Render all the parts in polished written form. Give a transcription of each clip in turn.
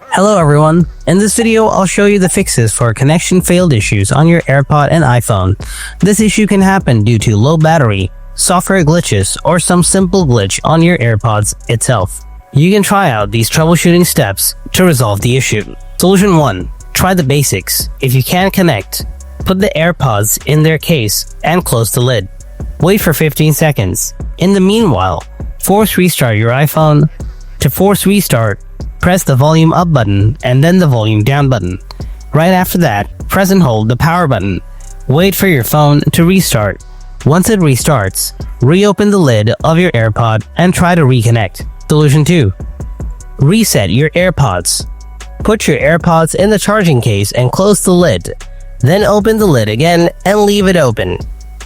Hello everyone, in this video I'll show you the fixes for connection failed issues on your AirPod and iPhone. This issue can happen due to low battery, software glitches, or some simple glitch on your AirPods itself. You can try out these troubleshooting steps to resolve the issue. Solution 1. Try the basics. If you can't connect, put the AirPods in their case and close the lid. Wait for 15 seconds. In the meanwhile, force restart your iPhone. To force restart, press the volume up button and then the volume down button. Right after that, press and hold the power button. Wait for your phone to restart. Once it restarts, reopen the lid of your AirPod and try to reconnect. Solution 2. Reset your AirPods. Put your AirPods in the charging case and close the lid. Then open the lid again and leave it open.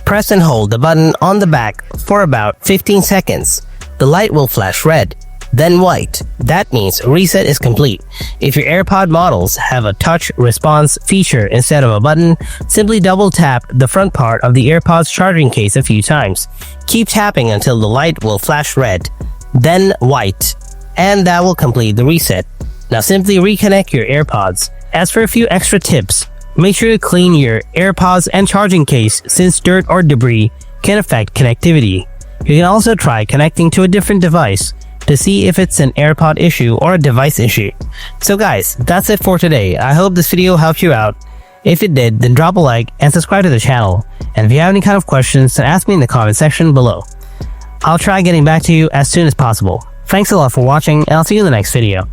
Press and hold the button on the back for about 15 seconds. The light will flash red, then white. That means reset is complete. If your AirPod models have a touch response feature instead of a button, simply double tap the front part of the AirPods charging case a few times. Keep tapping until the light will flash red, then white, and that will complete the reset. Now simply reconnect your AirPods. As for a few extra tips, make sure to clean your AirPods and charging case since dirt or debris can affect connectivity. You can also try connecting to a different device to see if it's an AirPod issue or a device issue. So guys, that's it for today. I hope this video helped you out. If it did, then drop a like and subscribe to the channel. And if you have any kind of questions, then ask me in the comment section below. I'll try getting back to you as soon as possible. Thanks a lot for watching, and I'll see you in the next video.